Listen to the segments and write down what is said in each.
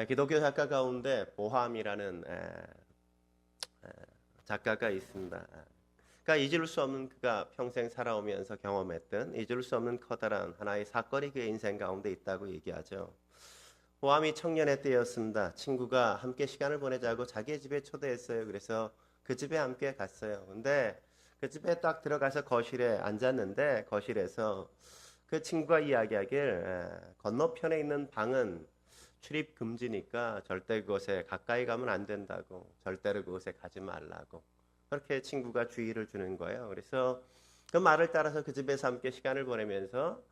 기독교 작가 가운데 보함이라는 작가가 있습니다. 그러니까 잊을 수 없는 그가 평생 살아오면서 경험했던 잊을 수 없는 커다란 하나의 사건이 그의 인생 가운데 있다고 얘기하죠. 보함이 청년의 때였습니다. 친구가 함께 시간을 보내자고 자기의 집에 초대했어요. 그래서 그 집에 함께 갔어요. 근데 그 집에 딱 들어가서 거실에 앉았는데 거실에서 그 친구가 이야기하길 건너편에 있는 방은 출입 금지니까 절대 그곳에 가까이 가면 안 된다고, 절대로 그곳에 가지 말라고 그렇게 친구가 주의를 주는 거예요. 그래서 그 말을 따라서 그 집에서 함께 시간을 보내면서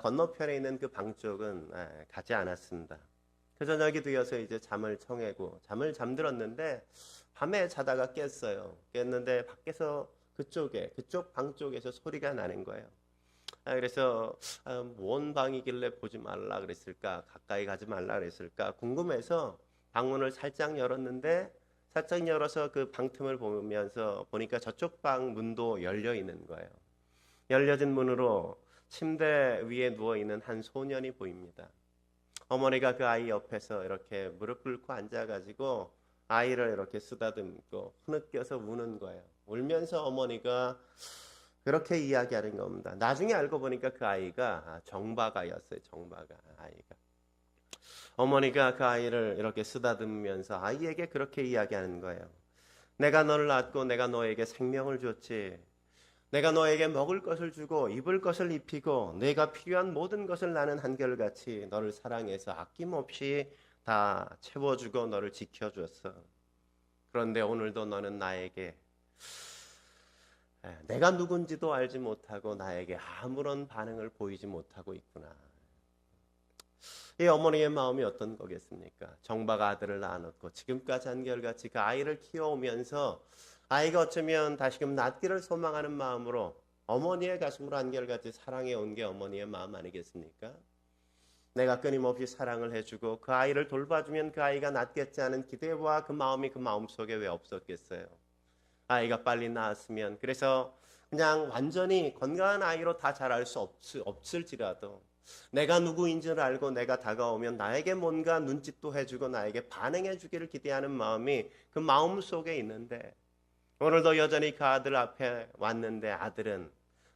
건너편에 있는 그 방 쪽은 가지 않았습니다. 그 저녁이 되어서 이제 잠을 청하고 잠을 잠들었는데 밤에 자다가 깼어요. 깼는데 밖에서 그쪽 방 쪽에서 소리가 나는 거예요. 그래서 뭔 방이길래 보지 말라 그랬을까, 가까이 가지 말라 그랬을까 궁금해서 방문을 살짝 열었는데 살짝 열어서 그 방틈을 보면서 보니까 저쪽 방 문도 열려 있는 거예요. 열려진 문으로 침대 위에 누워 있는 한 소년이 보입니다. 어머니가 그 아이 옆에서 이렇게 무릎 꿇고 앉아가지고 아이를 이렇게 쓰다듬고 흐느껴서 우는 거예요. 울면서 어머니가 그렇게 이야기하는 겁니다. 나중에 알고 보니까 그 아이가 정박아였어요. 정박아 아이가. 어머니가 그 아이를 이렇게 쓰다듬으면서 아이에게 그렇게 이야기하는 거예요. 내가 너를 낳고 내가 너에게 생명을 줬지. 내가 너에게 먹을 것을 주고 입을 것을 입히고 내가 필요한 모든 것을 나는 한결같이 너를 사랑해서 아낌없이 다 채워주고 너를 지켜줬어. 그런데 오늘도 너는 나에게 내가 누군지도 알지 못하고 나에게 아무런 반응을 보이지 못하고 있구나. 이 어머니의 마음이 어떤 거겠습니까? 정박 아들을 낳아놓고 지금까지 한결같이 그 아이를 키워오면서 아이가 어쩌면 다시금 낫기를 소망하는 마음으로 어머니의 가슴으로 한결같이 사랑해온 게 어머니의 마음 아니겠습니까? 내가 끊임없이 사랑을 해주고 그 아이를 돌봐주면 그 아이가 낫겠지 하는 기대와 그 마음이 그 마음속에 왜 없었겠어요? 아이가 빨리 낳았으면, 그래서 그냥 완전히 건강한 아이로 다 자랄 수 없을지라도 내가 누구인지를 알고 내가 다가오면 나에게 뭔가 눈짓도 해주고 나에게 반응해 주기를 기대하는 마음이 그 마음 속에 있는데, 오늘도 여전히 그 아들 앞에 왔는데 아들은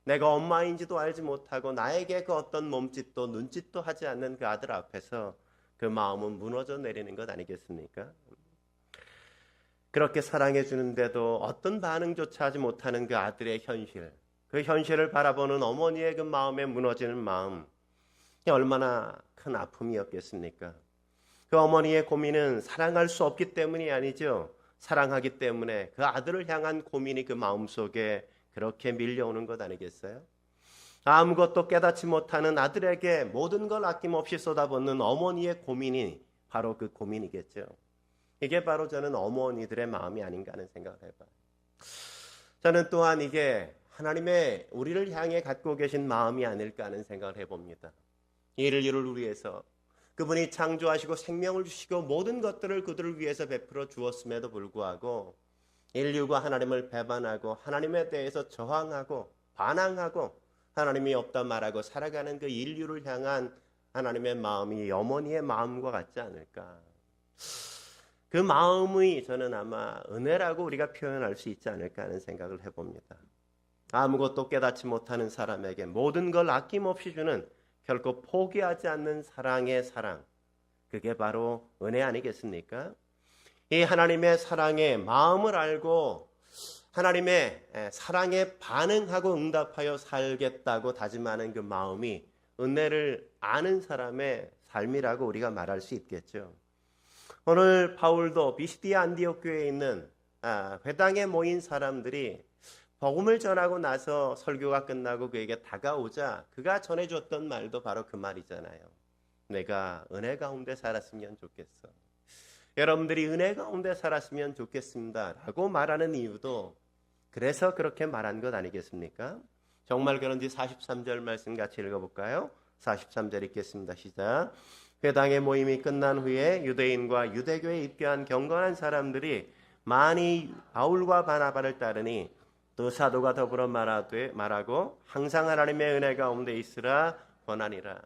내가 엄마인지도 알지 못하고 나에게 그 어떤 몸짓도 눈짓도 하지 않는 그 아들 앞에서 그 마음은 무너져 내리는 것 아니겠습니까? 그렇게 사랑해 주는데도 어떤 반응조차 하지 못하는 그 아들의 현실, 그 현실을 바라보는 어머니의 그 마음에 무너지는 마음, 얼마나 큰 아픔이었겠습니까? 그 어머니의 고민은 사랑할 수 없기 때문이 아니죠. 사랑하기 때문에 그 아들을 향한 고민이 그 마음속에 그렇게 밀려오는 것 아니겠어요? 아무것도 깨닫지 못하는 아들에게 모든 걸 아낌없이 쏟아붓는 어머니의 고민이 바로 그 고민이겠죠. 이게 바로 저는 어머니들의 마음이 아닌가 하는 생각을 해봐요. 저는 또한 이게 하나님의 우리를 향해 갖고 계신 마음이 아닐까 하는 생각을 해봅니다. 인류를 위해서 그분이 창조하시고 생명을 주시고 모든 것들을 그들을 위해서 베풀어 주었음에도 불구하고 인류가 하나님을 배반하고 하나님에 대해서 저항하고 반항하고 하나님이 없다 말하고 살아가는 그 인류를 향한 하나님의 마음이 어머니의 마음과 같지 않을까. 그 마음이 저는 아마 은혜라고 우리가 표현할 수 있지 않을까 하는 생각을 해봅니다. 아무것도 깨닫지 못하는 사람에게 모든 걸 아낌없이 주는 결코 포기하지 않는 사랑의 사랑. 그게 바로 은혜 아니겠습니까? 이 하나님의 사랑의 마음을 알고 하나님의 사랑에 반응하고 응답하여 살겠다고 다짐하는 그 마음이 은혜를 아는 사람의 삶이라고 우리가 말할 수 있겠죠. 오늘 바울도 비시디아 안디옥 교회에 있는 회당에 모인 사람들이 복음을 전하고 나서 설교가 끝나고 그에게 다가오자 그가 전해줬던 말도 바로 그 말이잖아요. 내가 은혜 가운데 살았으면 좋겠어. 여러분들이 은혜 가운데 살았으면 좋겠습니다 라고 말하는 이유도 그래서 그렇게 말한 것 아니겠습니까? 정말 그런지 43절 말씀 같이 읽어볼까요? 43절 읽겠습니다. 시작. 회당의 모임이 끝난 후에 유대인과 유대교에 입교한 경건한 사람들이 많이 바울과 바나바를 따르니 또 사도가 더불어 말하고 항상 하나님의 은혜 가운데 있으라 권하니라.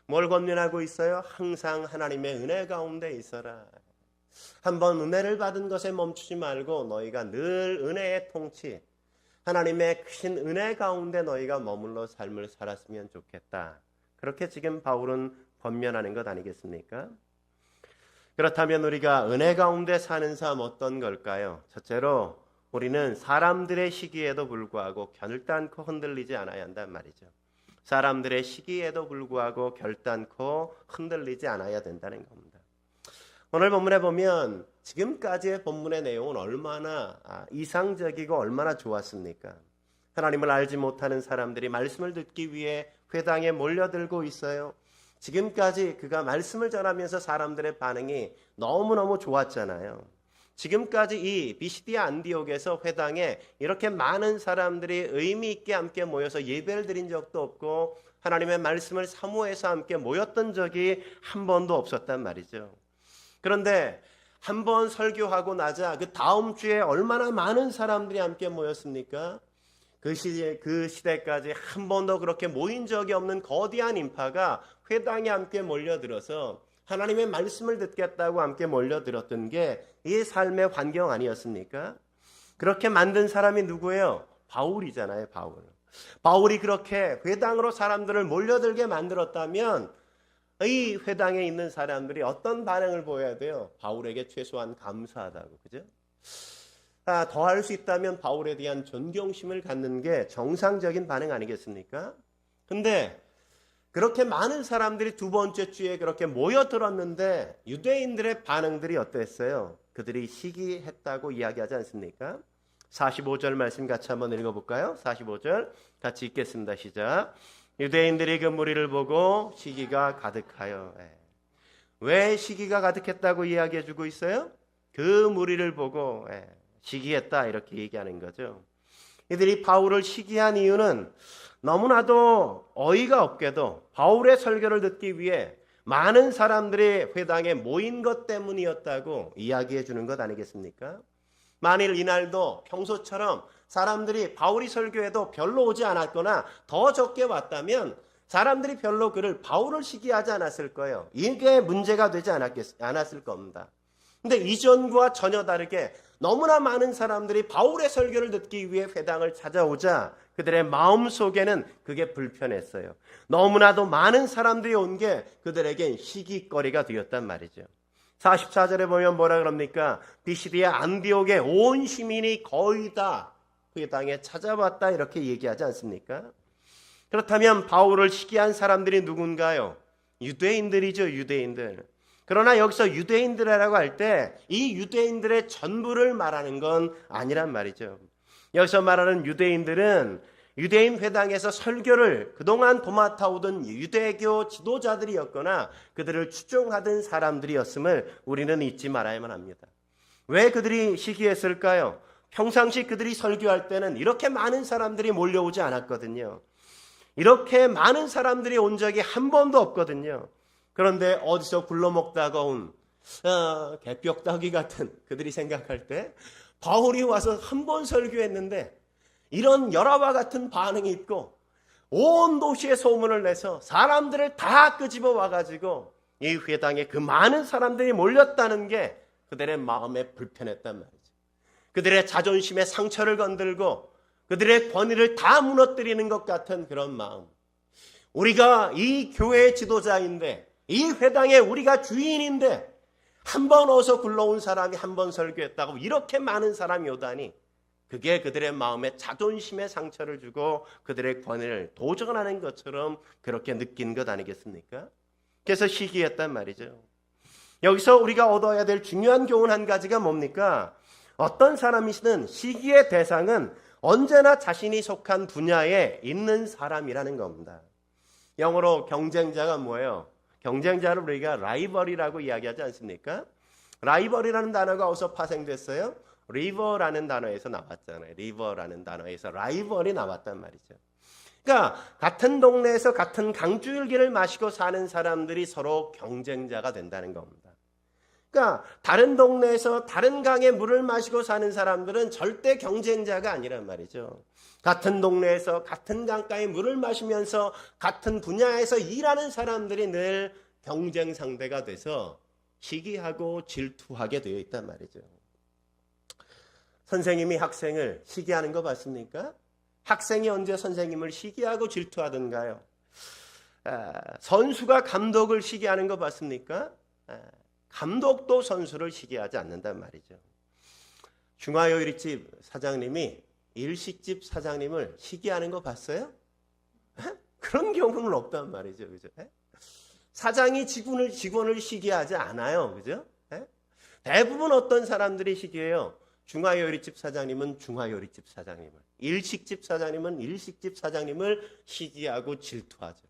뭘 권면하고 있어요? 항상 하나님의 은혜 가운데 있어라. 한번 은혜를 받은 것에 멈추지 말고 너희가 늘 은혜의 통치, 하나님의 크신 은혜 가운데 너희가 머물러 삶을 살았으면 좋겠다. 그렇게 지금 바울은 권면하는 것 아니겠습니까? 그렇다면 우리가 은혜 가운데 사는 삶 어떤 걸까요? 첫째로 우리는 사람들의 시기에도 불구하고 결단코 흔들리지 않아야 한단 말이죠. 사람들의 시기에도 불구하고 결단코 흔들리지 않아야 된다는 겁니다. 오늘 본문에 보면 지금까지의 본문의 내용은 얼마나 이상적이고 얼마나 좋았습니까? 하나님을 알지 못하는 사람들이 말씀을 듣기 위해 회당에 몰려들고 있어요. 지금까지 그가 말씀을 전하면서 사람들의 반응이 너무너무 좋았잖아요. 지금까지 이 비시디아 안디옥에서 회당에 이렇게 많은 사람들이 의미 있게 함께 모여서 예배를 드린 적도 없고 하나님의 말씀을 사모해서 함께 모였던 적이 한 번도 없었단 말이죠. 그런데 한 번 설교하고 나자 그 다음 주에 얼마나 많은 사람들이 함께 모였습니까? 그 시대까지 한 번도 그렇게 모인 적이 없는 거대한 인파가 회당에 함께 몰려들어서 하나님의 말씀을 듣겠다고 함께 몰려들었던 게 이 삶의 환경 아니었습니까? 그렇게 만든 사람이 누구예요? 바울이잖아요, 바울. 바울이 그렇게 회당으로 사람들을 몰려들게 만들었다면 이 회당에 있는 사람들이 어떤 반응을 보여야 돼요? 바울에게 최소한 감사하다고, 그죠? 더 할 수 있다면 바울에 대한 존경심을 갖는 게 정상적인 반응 아니겠습니까? 근데 그렇게 많은 사람들이 두 번째 주에 그렇게 모여들었는데 유대인들의 반응들이 어땠어요? 그들이 시기했다고 이야기하지 않습니까? 45절 말씀 같이 한번 읽어볼까요? 45절 같이 읽겠습니다. 시작. 유대인들이 그 무리를 보고 시기가 가득하여. 왜 시기가 가득했다고 이야기해주고 있어요? 그 무리를 보고 시기했다 이렇게 얘기하는 거죠. 이들이 바울을 시기한 이유는 너무나도 어이가 없게도 바울의 설교를 듣기 위해 많은 사람들이 회당에 모인 것 때문이었다고 이야기해 주는 것 아니겠습니까? 만일 이날도 평소처럼 사람들이 바울이 설교해도 별로 오지 않았거나 더 적게 왔다면 사람들이 별로 그를 바울을 시기하지 않았을 거예요. 이게 문제가 되지 않았을 겁니다. 근데 이전과 전혀 다르게 너무나 많은 사람들이 바울의 설교를 듣기 위해 회당을 찾아오자 그들의 마음속에는 그게 불편했어요. 너무나도 많은 사람들이 온 게 그들에겐 시기거리가 되었단 말이죠. 44절에 보면 뭐라 그럽니까? 비시디아 안디옥의 온 시민이 거의 다 회당에 찾아왔다 이렇게 얘기하지 않습니까? 그렇다면 바울을 시기한 사람들이 누군가요? 유대인들이죠, 유대인들. 그러나 여기서 유대인들이라고 할 때 이 유대인들의 전부를 말하는 건 아니란 말이죠. 여기서 말하는 유대인들은 유대인 회당에서 설교를 그동안 도맡아오던 유대교 지도자들이었거나 그들을 추종하던 사람들이었음을 우리는 잊지 말아야만 합니다. 왜 그들이 시기했을까요? 평상시 그들이 설교할 때는 이렇게 많은 사람들이 몰려오지 않았거든요. 이렇게 많은 사람들이 온 적이 한 번도 없거든요. 그런데 어디서 굴러먹다가 온 개벽다귀 같은 그들이 생각할 때 바울이 와서 한 번 설교했는데 이런 열화와 같은 반응이 있고 온 도시에 소문을 내서 사람들을 다 끄집어 와가지고 이 회당에 그 많은 사람들이 몰렸다는 게 그들의 마음에 불편했단 말이죠. 그들의 자존심에 상처를 건들고 그들의 권위를 다 무너뜨리는 것 같은 그런 마음. 우리가 이 교회의 지도자인데 이 회당에 우리가 주인인데 한 번 어서 굴러온 사람이 한 번 설교했다고 이렇게 많은 사람이 오다니 그게 그들의 마음에 자존심에 상처를 주고 그들의 권위를 도전하는 것처럼 그렇게 느낀 것 아니겠습니까? 그래서 시기했단 말이죠. 여기서 우리가 얻어야 될 중요한 교훈 한 가지가 뭡니까? 어떤 사람이시든 시기의 대상은 언제나 자신이 속한 분야에 있는 사람이라는 겁니다. 영어로 경쟁자가 뭐예요? 경쟁자를 우리가 라이벌이라고 이야기하지 않습니까? 라이벌이라는 단어가 어디서 파생됐어요? 리버라는 단어에서 나왔잖아요. 리버라는 단어에서 라이벌이 나왔단 말이죠. 그러니까 같은 동네에서 같은 강줄기를 마시고 사는 사람들이 서로 경쟁자가 된다는 겁니다. 그러니까 다른 동네에서 다른 강의 물을 마시고 사는 사람들은 절대 경쟁자가 아니란 말이죠. 같은 동네에서 같은 강가의 물을 마시면서 같은 분야에서 일하는 사람들이 늘 경쟁 상대가 돼서 시기하고 질투하게 되어 있단 말이죠. 선생님이 학생을 시기하는 거 봤습니까? 학생이 언제 선생님을 시기하고 질투하던가요? 선수가 감독을 시기하는 거 봤습니까? 감독도 선수를 시기하지 않는단 말이죠. 중화요리집 사장님이 일식집 사장님을 시기하는 거 봤어요? 그런 경우는 없단 말이죠. 그죠? 사장이 직원을 시기하지 않아요. 그죠? 대부분 어떤 사람들이 시기해요? 중화요리집 사장님은 중화요리집 사장님을, 일식집 사장님은 일식집 사장님을 시기하고 질투하죠.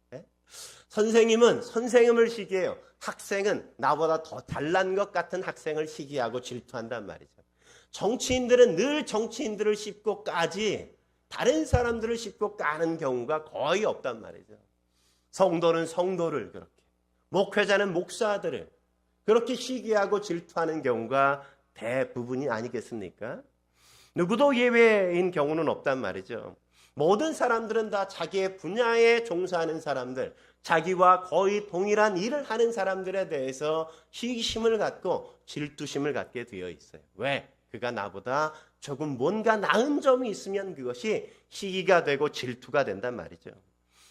선생님은 선생님을 시기해요. 학생은 나보다 더 잘난 것 같은 학생을 시기하고 질투한단 말이죠. 정치인들은 늘 정치인들을 씹고 까지 다른 사람들을 씹고 까는 경우가 거의 없단 말이죠. 성도는 성도를 그렇게, 목회자는 목사들을 그렇게 시기하고 질투하는 경우가 대부분이 아니겠습니까? 누구도 예외인 경우는 없단 말이죠. 모든 사람들은 다 자기의 분야에 종사하는 사람들, 자기와 거의 동일한 일을 하는 사람들에 대해서 시기심을 갖고 질투심을 갖게 되어 있어요. 왜? 그가 나보다 조금 뭔가 나은 점이 있으면 그것이 시기가 되고 질투가 된단 말이죠.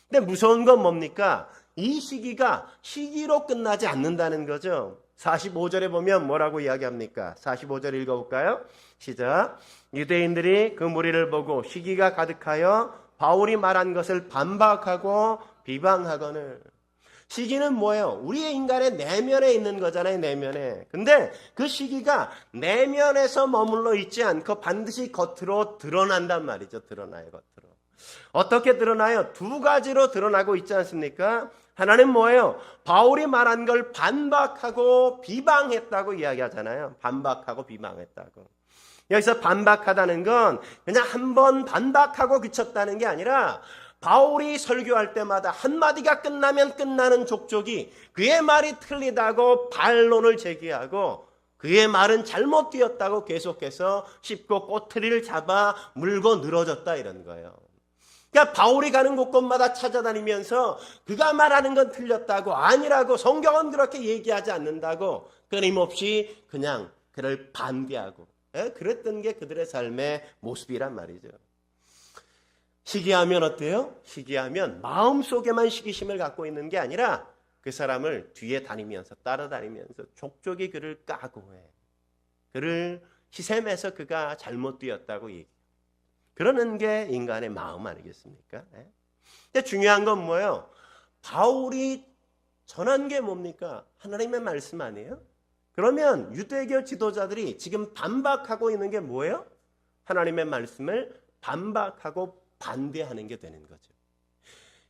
근데 무서운 건 뭡니까? 이 시기가 시기로 끝나지 않는다는 거죠. 45절에 보면 뭐라고 이야기합니까? 45절 읽어볼까요? 시작. 유대인들이 그 무리를 보고 시기가 가득하여 바울이 말한 것을 반박하고 비방하거늘. 시기는 뭐예요? 우리의 인간의 내면에 있는 거잖아요. 내면에. 근데 그 시기가 내면에서 머물러 있지 않고 반드시 겉으로 드러난단 말이죠. 드러나요. 겉으로. 어떻게 드러나요? 두 가지로 드러나고 있지 않습니까? 하나는 뭐예요? 바울이 말한 걸 반박하고 비방했다고 이야기하잖아요. 반박하고 비방했다고. 여기서 반박하다는 건 그냥 한번 반박하고 그쳤다는 게 아니라 바울이 설교할 때마다 한마디가 끝나면 끝나는 족족이 그의 말이 틀리다고 반론을 제기하고 그의 말은 잘못되었다고 계속해서 씹고 꼬투리를 잡아 물고 늘어졌다 이런 거예요. 그러니까 바울이 가는 곳곳마다 찾아다니면서 그가 말하는 건 틀렸다고 아니라고 성경은 그렇게 얘기하지 않는다고 끊임없이 그냥 그를 반대하고 그랬던 게 그들의 삶의 모습이란 말이죠. 시기하면 어때요? 시기하면 마음속에만 시기심을 갖고 있는 게 아니라 그 사람을 뒤에 다니면서 따라다니면서 족족이 그를 까고 해. 그를 시샘해서 그가 잘못되었다고 얘기해. 그러는 게 인간의 마음 아니겠습니까? 근데 중요한 건 뭐예요? 바울이 전한 게 뭡니까? 하나님의 말씀 아니에요? 그러면 유대교 지도자들이 지금 반박하고 있는 게 뭐예요? 하나님의 말씀을 반박하고 반대하는 게 되는 거죠.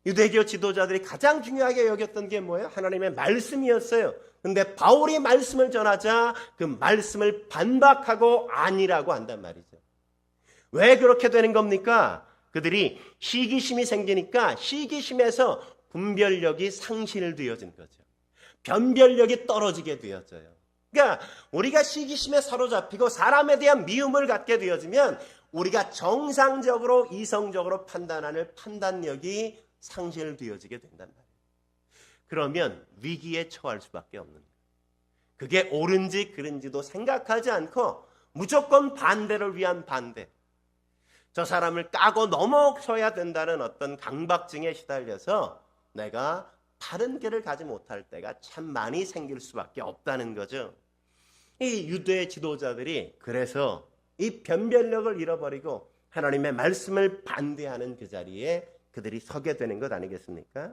유대교 지도자들이 가장 중요하게 여겼던 게 뭐예요? 하나님의 말씀이었어요. 근데 바울이 말씀을 전하자 그 말씀을 반박하고 아니라고 한단 말이죠. 왜 그렇게 되는 겁니까? 그들이 시기심이 생기니까 시기심에서 분별력이 상실되어진 거죠. 변별력이 떨어지게 되어져요. 그러니까 우리가 시기심에 사로잡히고 사람에 대한 미움을 갖게 되어지면 우리가 정상적으로 이성적으로 판단하는 판단력이 상실되어지게 된단 말이에요. 그러면 위기에 처할 수밖에 없는 거예요. 그게 옳은지 그른지도 생각하지 않고 무조건 반대를 위한 반대. 저 사람을 까고 넘어서야 된다는 어떤 강박증에 시달려서 내가 다른 길을 가지 못할 때가 참 많이 생길 수밖에 없다는 거죠. 이 유대 지도자들이 그래서 이 변별력을 잃어버리고 하나님의 말씀을 반대하는 그 자리에 그들이 서게 되는 것 아니겠습니까?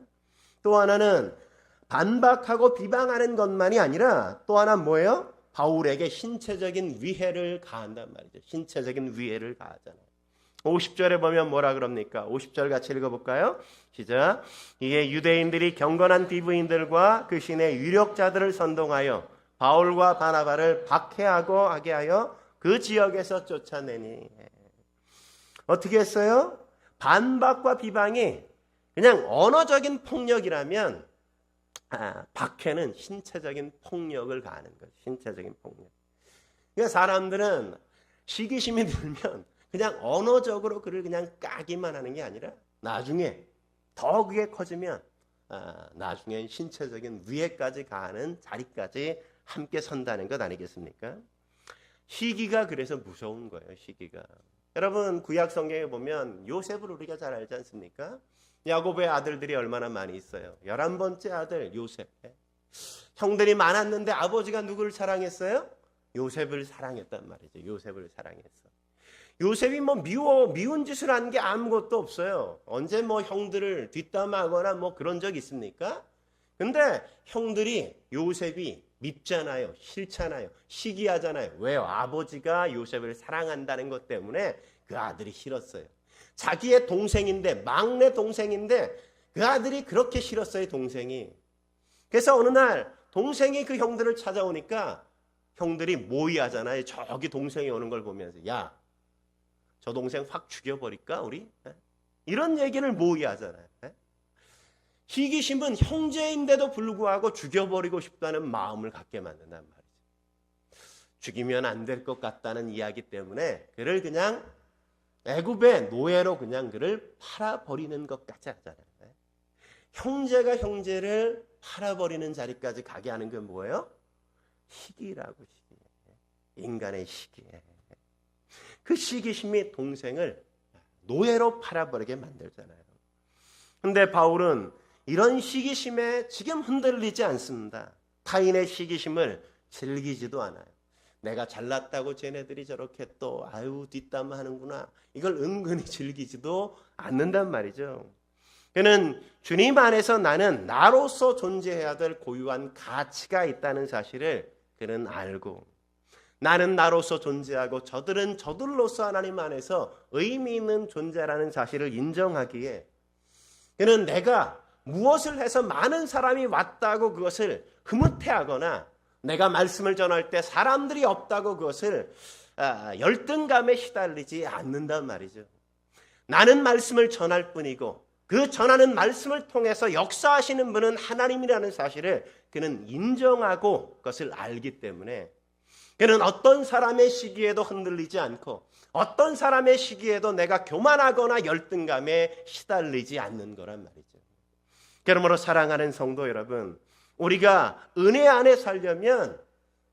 또 하나는 반박하고 비방하는 것만이 아니라 또 하나 뭐예요? 바울에게 신체적인 위해를 가한단 말이죠. 신체적인 위해를 가하잖아요. 50절에 보면 뭐라 그럽니까? 50절 같이 읽어볼까요? 시작. 이에 유대인들이 경건한 디브인들과 그 신의 유력자들을 선동하여 바울과 바나바를 박해하고 하게 하여 그 지역에서 쫓아내니. 어떻게 했어요? 반박과 비방이 그냥 언어적인 폭력이라면 박해는 신체적인 폭력을 가하는 거죠. 신체적인 폭력. 그러니까 사람들은 시기심이 들면 그냥 언어적으로 그를 그냥 까기만 하는 게 아니라 나중에 더 그게 커지면 나중엔 신체적인 위해까지 가하는 자리까지 함께 선다는 것 아니겠습니까? 시기가 그래서 무서운 거예요. 시기가. 여러분 구약 성경에 보면 요셉을 우리가 잘 알지 않습니까? 야곱의 아들들이 얼마나 많이 있어요. 11번째 아들 요셉. 형들이 많았는데 아버지가 누구를 사랑했어요? 요셉을 사랑했단 말이죠. 요셉을 사랑했어. 요셉이 미운 짓을 한 게 아무것도 없어요. 언제 형들을 뒷담화하거나 그런 적 있습니까? 근데 형들이 요셉이 밉잖아요. 싫잖아요. 시기하잖아요. 왜요? 아버지가 요셉을 사랑한다는 것 때문에 그 아들이 싫었어요. 자기의 동생인데, 막내 동생인데 그 아들이 그렇게 싫었어요. 동생이. 그래서 어느 날 동생이 그 형들을 찾아오니까 형들이 모의하잖아요. 저기 동생이 오는 걸 보면서 야, 저 동생 확 죽여버릴까 우리? 이런 얘기를 모의하잖아요. 시기심은 형제인데도 불구하고 죽여버리고 싶다는 마음을 갖게 만든단 말이죠. 죽이면 안 될 것 같다는 이야기 때문에 그를 그냥 애굽의 노예로 그냥 그를 팔아버리는 것까지 하잖아요. 형제가 형제를 팔아버리는 자리까지 가게 하는 게 뭐예요? 시기라고. 시기. 인간의 시기. 그 시기심이 동생을 노예로 팔아버리게 만들잖아요. 근데 바울은 이런 시기심에 지금 흔들리지 않습니다. 타인의 시기심을 즐기지도 않아요. 내가 잘났다고 쟤네들이 저렇게 또 뒷담화하는구나. 이걸 은근히 즐기지도 않는단 말이죠. 그는 주님 안에서 나는 나로서 존재해야 될 고유한 가치가 있다는 사실을 그는 알고, 나는 나로서 존재하고 저들은 저들로서 하나님 안에서 의미 있는 존재라는 사실을 인정하기에 그는 내가 무엇을 해서 많은 사람이 왔다고 그것을 흐뭇해하거나 내가 말씀을 전할 때 사람들이 없다고 그것을 열등감에 시달리지 않는단 말이죠. 나는 말씀을 전할 뿐이고 그 전하는 말씀을 통해서 역사하시는 분은 하나님이라는 사실을 그는 인정하고 그것을 알기 때문에 그는 어떤 사람의 시기에도 흔들리지 않고 어떤 사람의 시기에도 내가 교만하거나 열등감에 시달리지 않는 거란 말이죠. 그러므로 사랑하는 성도 여러분, 우리가 은혜 안에 살려면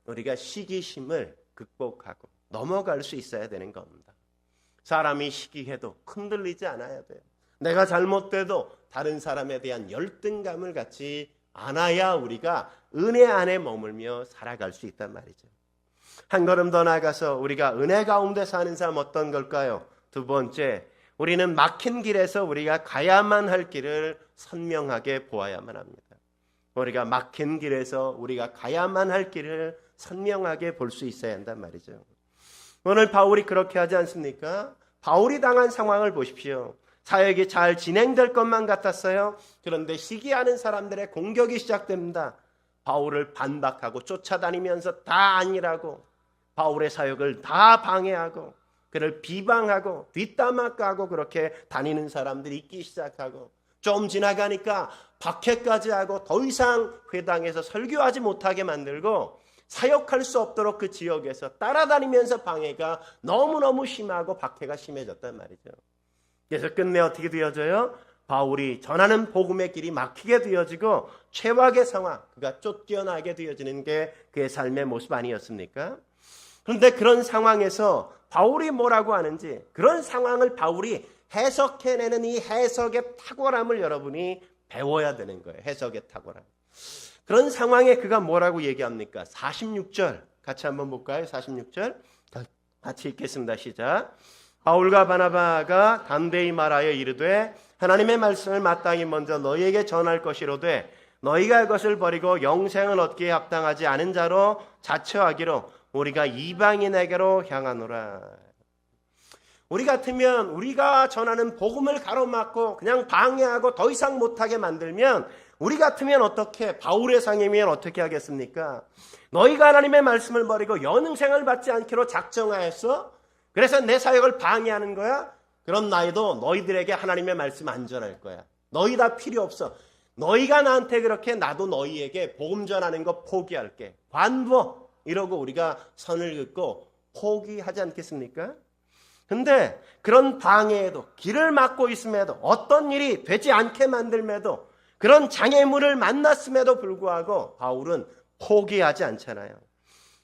우리가 시기심을 극복하고 넘어갈 수 있어야 되는 겁니다. 사람이 시기해도 흔들리지 않아야 돼요. 내가 잘못돼도 다른 사람에 대한 열등감을 갖지 않아야 우리가 은혜 안에 머물며 살아갈 수 있단 말이죠. 한 걸음 더 나아가서 우리가 은혜 가운데 사는 삶 어떤 걸까요? 두 번째, 우리는 막힌 길에서 우리가 가야만 할 길을 선명하게 보아야만 합니다. 우리가 막힌 길에서 우리가 가야만 할 길을 선명하게 볼 수 있어야 한단 말이죠. 오늘 바울이 그렇게 하지 않습니까? 바울이 당한 상황을 보십시오. 사역이 잘 진행될 것만 같았어요. 그런데 시기하는 사람들의 공격이 시작됩니다. 바울을 반박하고 쫓아다니면서 다 아니라고 바울의 사역을 다 방해하고 그를 비방하고 뒷담화 까고 그렇게 다니는 사람들이 있기 시작하고 좀 지나가니까 박해까지 하고 더 이상 회당에서 설교하지 못하게 만들고 사역할 수 없도록 그 지역에서 따라다니면서 방해가 너무너무 심하고 박해가 심해졌단 말이죠. 그래서 끝내 어떻게 되어져요? 바울이 전하는 복음의 길이 막히게 되어지고 최악의 상황, 그가 쫓겨나게 되어지는 게 그의 삶의 모습 아니었습니까? 그런데 그런 상황에서 바울이 뭐라고 하는지, 그런 상황을 바울이 해석해내는 이 해석의 탁월함을 여러분이 배워야 되는 거예요. 해석의 탁월함. 그런 상황에 그가 뭐라고 얘기합니까? 46절 같이 한번 볼까요? 46절 같이 읽겠습니다. 시작. 바울과 바나바가 담대히 말하여 이르되 하나님의 말씀을 마땅히 먼저 너희에게 전할 것이로되 너희가 그것을 버리고 영생을 얻기에 합당하지 않은 자로 자처하기로 우리가 이방인에게로 향하노라. 우리 같으면 우리가 전하는 복음을 가로막고 그냥 방해하고 더 이상 못하게 만들면 우리 같으면 어떻게, 바울의 상이면 어떻게 하겠습니까? 너희가 하나님의 말씀을 버리고 영생을 받지 않기로 작정하였어? 그래서 내 사역을 방해하는 거야? 그럼 나도 너희들에게 하나님의 말씀 안 전할 거야. 너희 다 필요 없어. 너희가 나한테 그렇게 나도 너희에게 복음 전하는 거 포기할게. 관보. 이러고 우리가 선을 긋고 포기하지 않겠습니까? 근데 그런 방해에도 길을 막고 있음에도 어떤 일이 되지 않게 만들매도 그런 장애물을 만났음에도 불구하고 바울은 포기하지 않잖아요.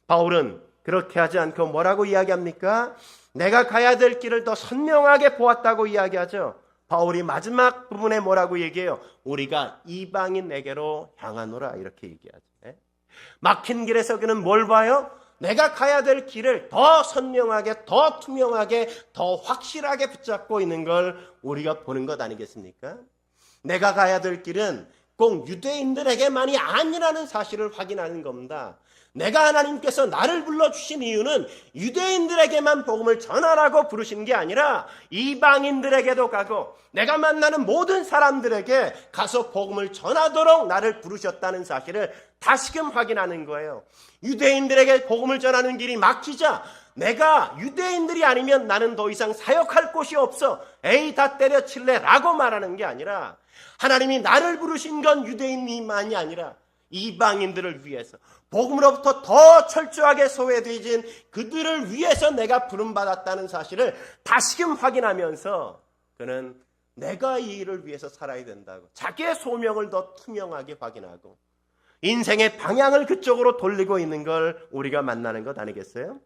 바울은 그렇게 하지 않고 뭐라고 이야기합니까? 내가 가야 될 길을 더 선명하게 보았다고 이야기하죠. 바울이 마지막 부분에 뭐라고 얘기해요? 우리가 이방인에게로 향하노라 이렇게 얘기하죠. 막힌 길에서 그는 뭘 봐요? 내가 가야 될 길을 더 선명하게, 더 투명하게, 더 확실하게 붙잡고 있는 걸 우리가 보는 것 아니겠습니까? 내가 가야 될 길은 꼭 유대인들에게만이 아니라는 사실을 확인하는 겁니다. 내가 하나님께서 나를 불러주신 이유는 유대인들에게만 복음을 전하라고 부르신 게 아니라 이방인들에게도 가고 내가 만나는 모든 사람들에게 가서 복음을 전하도록 나를 부르셨다는 사실을 다시금 확인하는 거예요. 유대인들에게 복음을 전하는 길이 막히자 내가 유대인들이 아니면 나는 더 이상 사역할 곳이 없어. 에이 다 때려칠래 라고 말하는 게 아니라 하나님이 나를 부르신 건 유대인만이 아니라 이방인들을 위해서 복음으로부터 더 철저하게 소외되어진 그들을 위해서 내가 부름받았다는 사실을 다시금 확인하면서 그는 내가 이 일을 위해서 살아야 된다고 자기의 소명을 더 투명하게 확인하고 인생의 방향을 그쪽으로 돌리고 있는 걸 우리가 만나는 것 아니겠어요?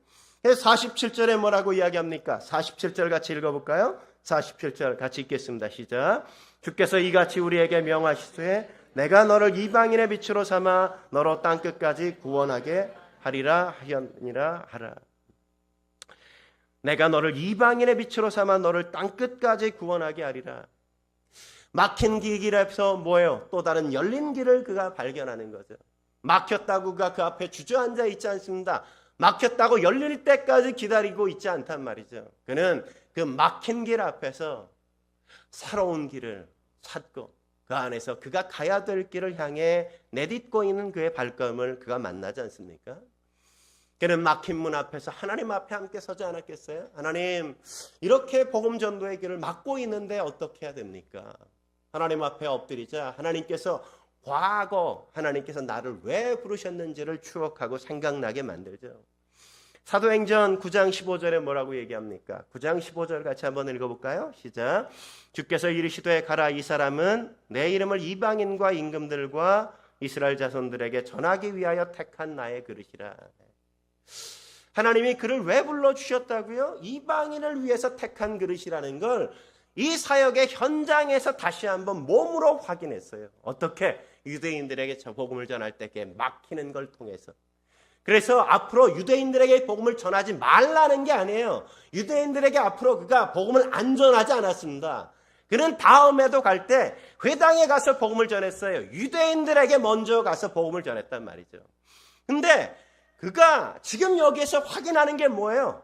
47절에 뭐라고 이야기합니까? 47절 같이 읽어볼까요? 47절 같이 읽겠습니다. 시작. 주께서 이같이 우리에게 명하시되 내가 너를 이방인의 빛으로 삼아 너로 땅끝까지 구원하게 하리라 하였느니라 하라. 내가 너를 이방인의 빛으로 삼아 너를 땅끝까지 구원하게 하리라. 막힌 길 앞에서 뭐예요? 또 다른 열린 길을 그가 발견하는 거죠. 막혔다고 그가 그 앞에 주저앉아 있지 않습니다. 막혔다고 열릴 때까지 기다리고 있지 않단 말이죠. 그는 그 막힌 길 앞에서 새로운 길을 찾고 그 안에서 그가 가야 될 길을 향해 내딛고 있는 그의 발걸음을 그가 만나지 않습니까? 그는 막힌 문 앞에서 하나님 앞에 함께 서지 않았겠어요? 하나님, 이렇게 복음 전도의 길을 막고 있는데 어떻게 해야 됩니까? 하나님 앞에 엎드리자 하나님께서 과거 하나님께서 나를 왜 부르셨는지를 추억하고 생각나게 만들죠. 사도행전 9장 15절에 뭐라고 얘기합니까? 9장 15절 같이 한번 읽어볼까요? 시작. 주께서 이르시되 가라. 이 사람은 내 이름을 이방인과 임금들과 이스라엘 자손들에게 전하기 위하여 택한 나의 그릇이라. 하나님이 그를 왜 불러주셨다고요? 이방인을 위해서 택한 그릇이라는 걸 이 사역의 현장에서 다시 한번 몸으로 확인했어요. 어떻게? 유대인들에게 저 복음을 전할 때 막히는 걸 통해서. 그래서 앞으로 유대인들에게 복음을 전하지 말라는 게 아니에요. 유대인들에게 앞으로 그가 복음을 안 전하지 않았습니다. 그는 다음에도 갈 때 회당에 가서 복음을 전했어요. 유대인들에게 먼저 가서 복음을 전했단 말이죠. 근데 그가 지금 여기에서 확인하는 게 뭐예요?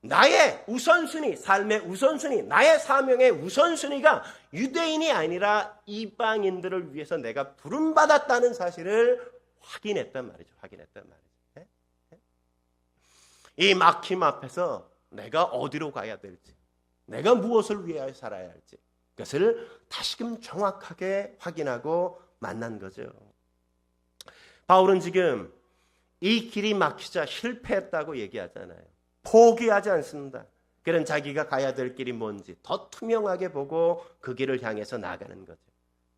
나의 우선순위, 삶의 우선순위, 나의 사명의 우선순위가 유대인이 아니라 이방인들을 위해서 내가 부름받았다는 사실을 확인했단 말이죠. 확인했단 말이죠. 이 막힘 앞에서 내가 어디로 가야 될지, 내가 무엇을 위하여 살아야 할지 그것을 다시금 정확하게 확인하고 만난 거죠. 바울은 지금 이 길이 막히자 실패했다고 얘기하잖아요. 포기하지 않습니다. 그는 자기가 가야 될 길이 뭔지 더 투명하게 보고 그 길을 향해서 나가는 거죠.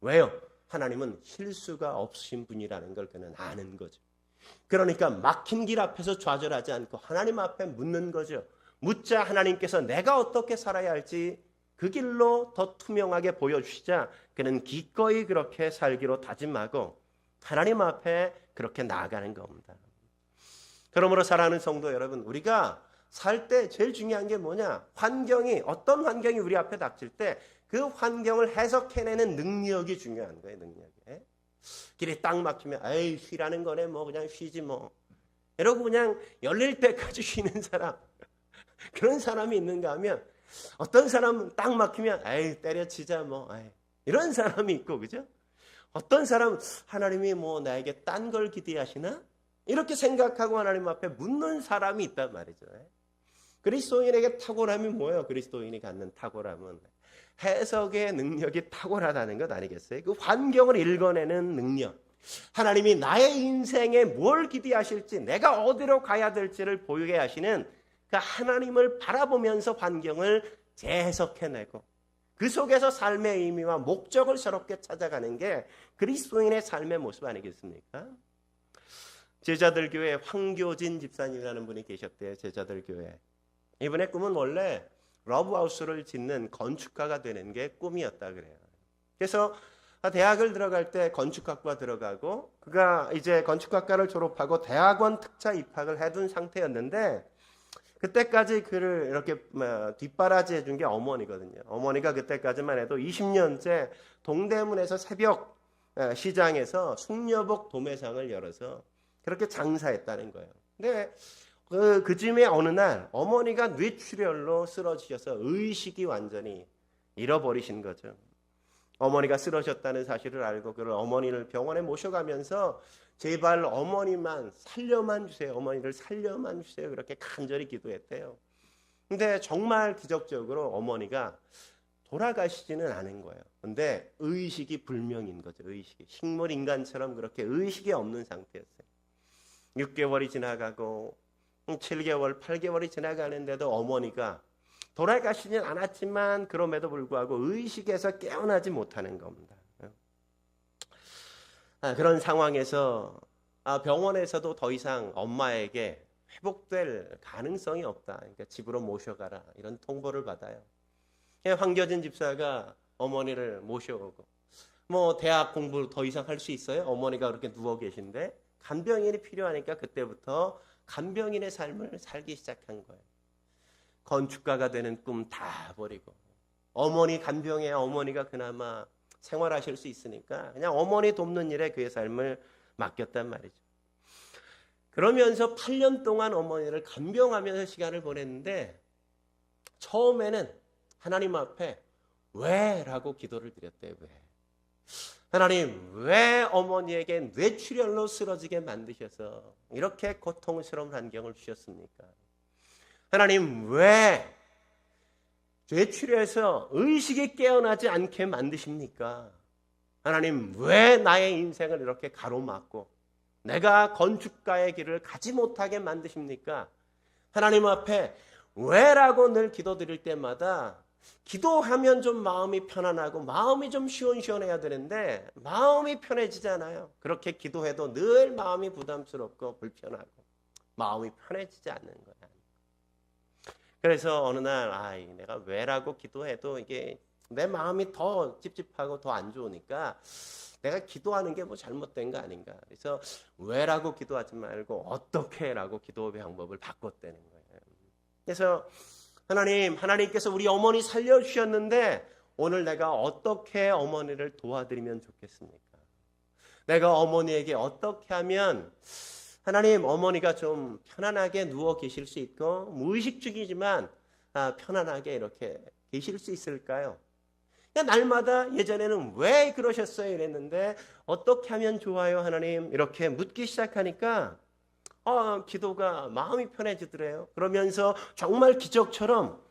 왜요? 하나님은 실수가 없으신 분이라는 걸 그는 아는 거죠. 그러니까 막힌 길 앞에서 좌절하지 않고 하나님 앞에 묻는 거죠. 묻자 하나님께서 내가 어떻게 살아야 할지 그 길로 더 투명하게 보여주시자 그는 기꺼이 그렇게 살기로 다짐하고 하나님 앞에 그렇게 나아가는 겁니다. 그러므로 사랑하는 성도 여러분, 우리가 살 때 제일 중요한 게 뭐냐? 환경이, 어떤 환경이 우리 앞에 닥칠 때 그 환경을 해석해내는 능력이 중요한 거예요. 능력이. 길이 딱 막히면 에이 쉬라는 거네, 뭐 그냥 쉬지 뭐 이러고 그냥 열릴 때까지 쉬는 사람, 그런 사람이 있는가 하면 어떤 사람은 딱 막히면 에이 때려치자 뭐 이런 사람이 있고, 그죠? 어떤 사람은 하나님이 뭐 나에게 딴 걸 기대하시나? 이렇게 생각하고 하나님 앞에 묻는 사람이 있단 말이죠. 그리스도인에게 탁월함이 뭐예요? 그리스도인이 갖는 탁월함은 해석의 능력이 탁월하다는 것 아니겠어요? 그 환경을 읽어내는 능력. 하나님이 나의 인생에 뭘 기대하실지, 내가 어디로 가야 될지를 보이게 하시는 그 하나님을 바라보면서 환경을 재해석해내고 그 속에서 삶의 의미와 목적을 새롭게 찾아가는 게 그리스도인의 삶의 모습 아니겠습니까? 제자들 교회 황교진 집사님이라는 분이 계셨대요. 제자들 교회. 이분의 꿈은 원래 러브하우스를 짓는 건축가가 되는 게 꿈이었다 그래요. 그래서 대학을 들어갈 때 건축학과 들어가고 그가 이제 건축학과를 졸업하고 대학원 특차 입학을 해둔 상태였는데 그때까지 그를 이렇게 뒷바라지 해준 게 어머니거든요. 어머니가 그때까지만 해도 20년째 동대문에서 새벽 시장에서 숙녀복 도매상을 열어서 그렇게 장사했다는 거예요. 근데 그 즈음에 어느 날 어머니가 뇌출혈로 쓰러지셔서 의식이 완전히 잃어버리신 거죠. 어머니가 쓰러졌다는 사실을 알고 그를 어머니를 병원에 모셔가면서 제발 어머니만 살려만 주세요. 어머니를 살려만 주세요. 그렇게 간절히 기도했대요. 근데 정말 기적적으로 어머니가 돌아가시지는 않은 거예요. 근데 의식이 불명인 거죠. 의식이. 식물 인간처럼 그렇게 의식이 없는 상태였어요. 6개월이 지나가고 7개월, 8개월이 지나가는데도 어머니가 돌아가시진 않았지만 그럼에도 불구하고 의식에서 깨어나지 못하는 겁니다. 그런 상황에서 병원에서도 더 이상 엄마에게 회복될 가능성이 없다. 그러니까 집으로 모셔가라. 이런 통보를 받아요. 황교진 집사가 어머니를 모셔오고 대학 공부 더 이상 할 수 있어요? 어머니가 그렇게 누워 계신데 간병인이 필요하니까 그때부터 간병인의 삶을 살기 시작한 거예요. 건축가가 되는 꿈 다 버리고 어머니 간병에 어머니가 그나마 생활하실 수 있으니까 그냥 어머니 돕는 일에 그의 삶을 맡겼단 말이죠. 그러면서 8년 동안 어머니를 간병하면서 시간을 보냈는데 처음에는 하나님 앞에 왜? 라고 기도를 드렸대요. 왜? 하나님, 왜 어머니에게 뇌출혈로 쓰러지게 만드셔서 이렇게 고통스러운 환경을 주셨습니까? 하나님, 왜 뇌출혈해서 의식이 깨어나지 않게 만드십니까? 하나님, 왜 나의 인생을 이렇게 가로막고 내가 건축가의 길을 가지 못하게 만드십니까? 하나님 앞에 왜라고 늘 기도드릴 때마다 기도하면 좀 마음이 편안하고 마음이 좀 시원시원해야 되는데 마음이 편해지지 않아요. 그렇게 기도해도 늘 마음이 부담스럽고 불편하고 마음이 편해지지 않는 거야. 그래서 어느 날 내가 왜라고 기도해도 이게 내 마음이 더 찝찝하고 더 안 좋으니까 내가 기도하는 게 뭐 잘못된 거 아닌가. 그래서 왜라고 기도하지 말고 어떻게라고 기도 방법을 바꿨다는 거예요. 그래서 하나님께서 우리 어머니 살려주셨는데 오늘 내가 어떻게 어머니를 도와드리면 좋겠습니까? 내가 어머니에게 어떻게 하면 하나님 어머니가 좀 편안하게 누워 계실 수 있고 무의식 중이지만 편안하게 이렇게 계실 수 있을까요? 날마다 예전에는 왜 그러셨어요 이랬는데 어떻게 하면 좋아요 하나님 이렇게 묻기 시작하니까 기도가 마음이 편해지더래요. 그러면서 정말 기적처럼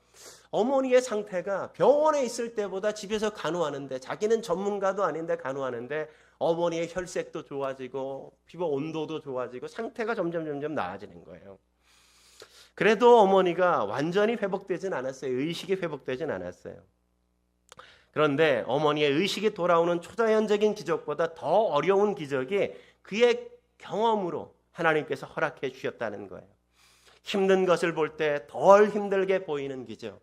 어머니의 상태가 병원에 있을 때보다 집에서 간호하는데 자기는 전문가도 아닌데 간호하는데 어머니의 혈색도 좋아지고 피부 온도도 좋아지고 상태가 점점 나아지는 거예요. 그래도 어머니가 완전히 회복되진 않았어요. 의식이 회복되진 않았어요. 그런데 어머니의 의식이 돌아오는 초자연적인 기적보다 더 어려운 기적이 그의 경험으로 하나님께서 허락해 주셨다는 거예요. 힘든 것을 볼 때 덜 힘들게 보이는 기적.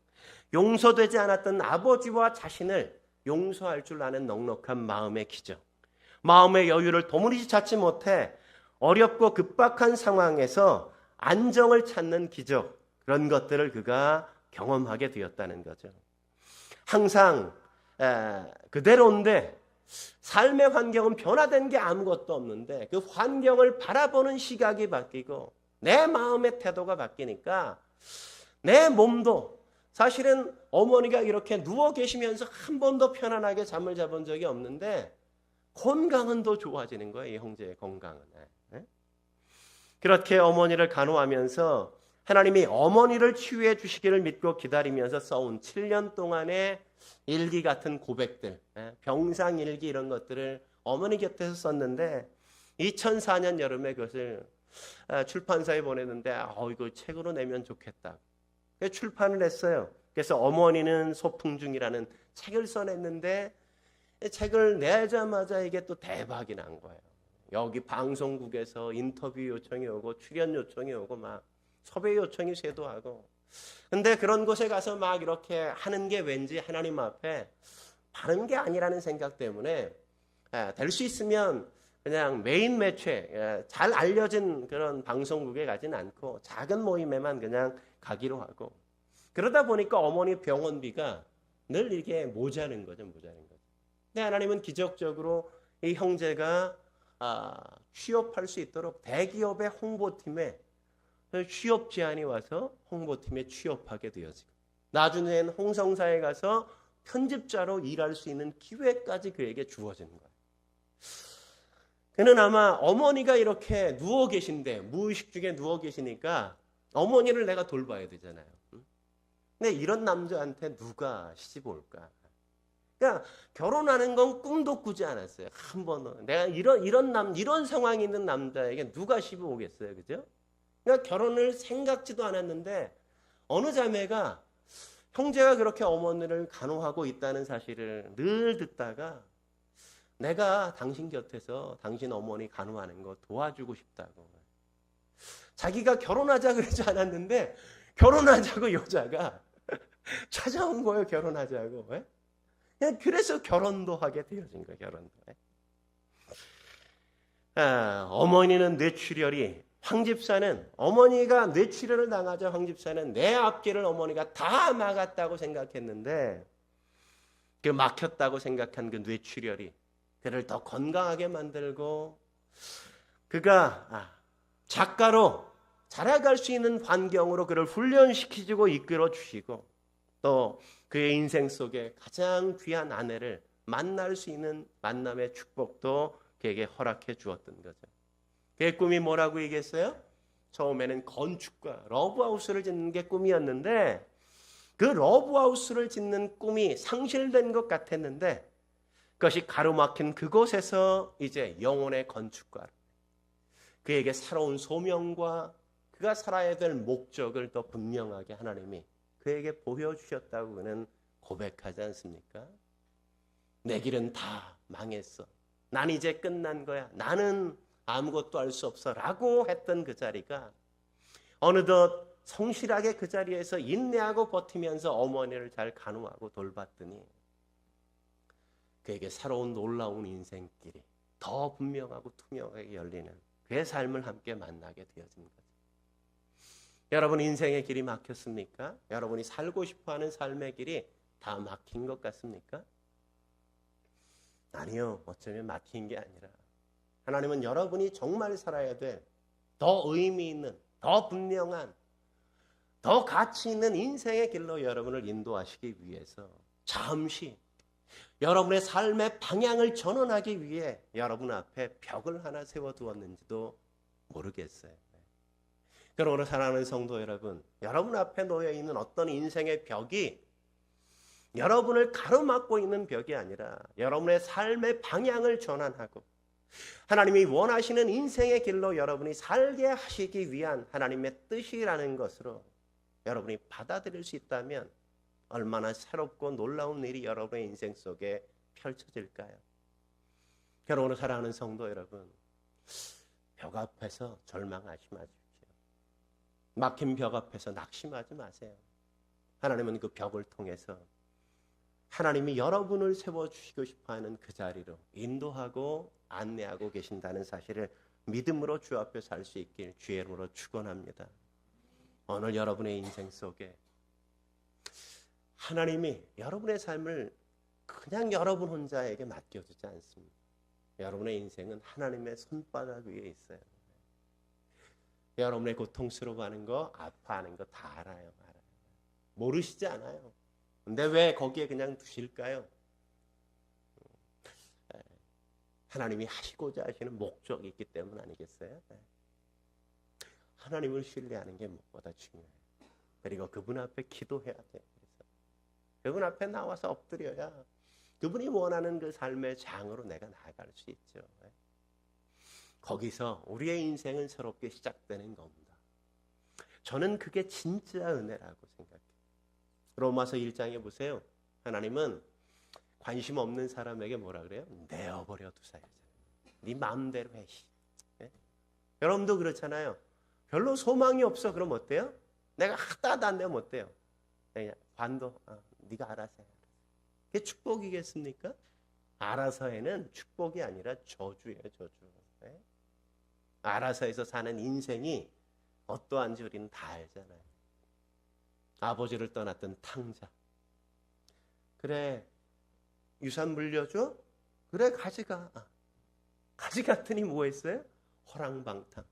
용서되지 않았던 아버지와 자신을 용서할 줄 아는 넉넉한 마음의 기적. 마음의 여유를 도무지 찾지 못해 어렵고 급박한 상황에서 안정을 찾는 기적. 그런 것들을 그가 경험하게 되었다는 거죠. 항상 그대로인데 삶의 환경은 변화된 게 아무것도 없는데 그 환경을 바라보는 시각이 바뀌고 내 마음의 태도가 바뀌니까 내 몸도 사실은 어머니가 이렇게 누워 계시면서 한 번도 편안하게 잠을 자본 적이 없는데 건강은 더 좋아지는 거예요. 이 형제의 건강은. 그렇게 어머니를 간호하면서 하나님이 어머니를 치유해 주시기를 믿고 기다리면서 써온 7년 동안의 일기 같은 고백들, 병상일기 이런 것들을 어머니 곁에서 썼는데 2004년 여름에 그것을 출판사에 보냈는데 이거 책으로 내면 좋겠다. 그래서 출판을 했어요. 그래서 어머니는 소풍 중이라는 책을 써냈는데 책을 내자마자 이게 또 대박이 난 거예요. 여기 방송국에서 인터뷰 요청이 오고 출연 요청이 오고 막 섭외 요청이 쇄도하고. 근데 그런 곳에 가서 막 이렇게 하는 게 왠지 하나님 앞에 바른 게 아니라는 생각 때문에 될 수 있으면 그냥 메인 매체, 잘 알려진 그런 방송국에 가진 않고 작은 모임에만 그냥 가기로 하고. 그러다 보니까 어머니 병원비가 늘 이게 모자른 거죠. 근데 하나님은 기적적으로 이 형제가 취업할 수 있도록 대기업의 홍보팀에 취업 제안이 와서 홍보팀에 취업하게 되어지고 나중엔 홍성사에 가서 편집자로 일할 수 있는 기회까지 그에게 주어지는 거예요. 그는 아마 어머니가 이렇게 누워 계신데 무의식 중에 누워 계시니까 어머니를 내가 돌봐야 되잖아요. 근데 이런 남자한테 누가 시집 올까? 그러니까 결혼하는 건 꿈도 꾸지 않았어요. 한 번은 내가 이런 상황이 있는 남자에게 누가 시집 오겠어요, 그죠? 그러니까 결혼을 생각지도 않았는데 어느 자매가 형제가 그렇게 어머니를 간호하고 있다는 사실을 늘 듣다가 내가 당신 곁에서 당신 어머니 간호하는 거 도와주고 싶다고. 자기가 결혼하자 그러지 않았는데 결혼하자고 여자가 찾아온 거예요. 결혼하자고. 그냥 그래서 결혼도 하게 되어진 거예요. 결혼도. 어머니는 뇌출혈이 황 집사는 어머니가 뇌출혈을 당하자 황 집사는 내 앞길을 어머니가 다 막았다고 생각했는데 그 막혔다고 생각한 그 뇌출혈이 그를 더 건강하게 만들고 그가 작가로 자라갈 수 있는 환경으로 그를 훈련시키고 이끌어 주시고 또 그의 인생 속에 가장 귀한 아내를 만날 수 있는 만남의 축복도 그에게 허락해 주었던 거죠. 그의 꿈이 뭐라고 얘기했어요? 처음에는 건축가, 러브하우스를 짓는 게 꿈이었는데 그 러브하우스를 짓는 꿈이 상실된 것 같았는데 그것이 가로막힌 그곳에서 이제 영혼의 건축가로 그에게 살아온 소명과 그가 살아야 될 목적을 더 분명하게 하나님이 그에게 보여주셨다고 그는 고백하지 않습니까? 내 길은 다 망했어. 난 이제 끝난 거야. 나는 아무것도 할 수 없어 라고 했던 그 자리가 어느덧 성실하게 그 자리에서 인내하고 버티면서 어머니를 잘 간호하고 돌봤더니 그에게 새로운 놀라운 인생길이 더 분명하고 투명하게 열리는 그의 삶을 함께 만나게 되어진 거죠. 여러분 인생의 길이 막혔습니까? 여러분이 살고 싶어하는 삶의 길이 다 막힌 것 같습니까? 아니요. 어쩌면 막힌 게 아니라 하나님은 여러분이 정말 살아야 될 더 의미 있는, 더 분명한, 더 가치 있는 인생의 길로 여러분을 인도하시기 위해서 잠시 여러분의 삶의 방향을 전환하기 위해 여러분 앞에 벽을 하나 세워두었는지도 모르겠어요. 그러므로 사랑하는 성도 여러분, 여러분 앞에 놓여있는 어떤 인생의 벽이 여러분을 가로막고 있는 벽이 아니라 여러분의 삶의 방향을 전환하고 하나님이 원하시는 인생의 길로 여러분이 살게 하시기 위한 하나님의 뜻이라는 것으로 여러분이 받아들일 수 있다면 얼마나 새롭고 놀라운 일이 여러분의 인생 속에 펼쳐질까요? 그러므로 사랑하는 성도 여러분, 벽 앞에서 절망하지 마십시오. 막힌 벽 앞에서 낙심하지 마세요. 하나님은 그 벽을 통해서 하나님이 여러분을 세워주시고 싶어하는 그 자리로 인도하고 안내하고 계신다는 사실을 믿음으로 주 앞에 살 수 있길 주의 이름으로 축원합니다. 오늘 여러분의 인생 속에 하나님이 여러분의 삶을 그냥 여러분 혼자에게 맡겨두지 않습니다. 여러분의 인생은 하나님의 손바닥 위에 있어요. 여러분의 고통스러워하는 거, 아파하는 거 다 알아요. 모르시지 않아요. 근데 왜 거기에 그냥 두실까요? 하나님이 하시고자 하시는 목적이 있기 때문 아니겠어요? 하나님을 신뢰하는 게 무엇보다 중요해요. 그리고 그분 앞에 기도해야 돼요. 그래서 그분 앞에 나와서 엎드려야 그분이 원하는 그 삶의 장으로 내가 나아갈 수 있죠. 거기서 우리의 인생은 새롭게 시작되는 겁니다. 저는 그게 진짜 은혜라고 생각해요. 로마서 1장에 보세요. 하나님은 관심 없는 사람에게 뭐라 그래요? 내어버려 두사야. 네 마음대로 해. 네? 여러분도 그렇잖아요. 별로 소망이 없어. 그럼 어때요? 내가 하다도 안 되면 어때요? 그냥 관둬. 네가 알아서 해. 그게 축복이겠습니까? 알아서 해는 축복이 아니라 저주예요. 저주. 네? 알아서 해서 사는 인생이 어떠한지 우리는 다 알잖아요. 아버지를 떠났던 탕자. 그래, 유산 물려줘? 그래, 가져가. 가져갔더니 뭐 했어요? 허랑방탕.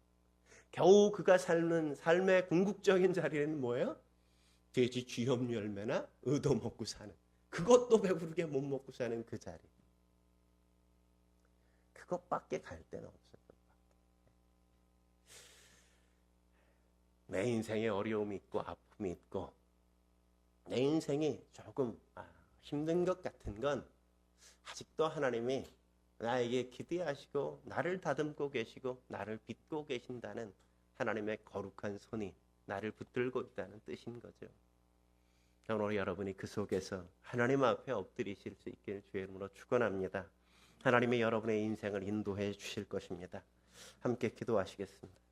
겨우 그가 사는 삶의 궁극적인 자리는 뭐예요? 돼지 쥐염 열매나 얻어먹고 사는. 그것도 배부르게 못 먹고 사는 그 자리. 그것밖에 갈 데는 없어요. 내 인생에 어려움이 있고 아픔이 있고 내 인생이 조금 힘든 것 같은 건 아직도 하나님이 나에게 기대하시고 나를 다듬고 계시고 나를 빚고 계신다는 하나님의 거룩한 손이 나를 붙들고 있다는 뜻인 거죠. 오늘 여러분이 그 속에서 하나님 앞에 엎드리실 수 있기를 주의 이름으로 축원합니다. 하나님이 여러분의 인생을 인도해 주실 것입니다. 함께 기도하시겠습니다.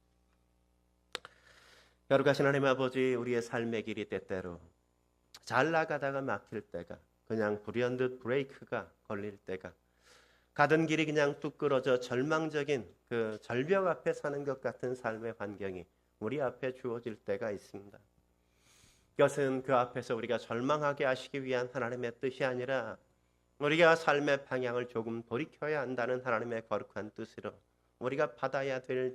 거룩하신 하나님 아버지, 우리의 삶의 길이 때때로 잘 나가다가 막힐 때가, 그냥 불현듯 브레이크가 걸릴 때가, 가던 길이 그냥 뚝 끊어져 절망적인 그 절벽 앞에 사는 것 같은 삶의 환경이 우리 앞에 주어질 때가 있습니다. 이것은 그 앞에서 우리가 절망하게 하시기 위한 하나님의 뜻이 아니라 우리가 삶의 방향을 조금 돌이켜야 한다는 하나님의 거룩한 뜻으로 우리가 받아야 될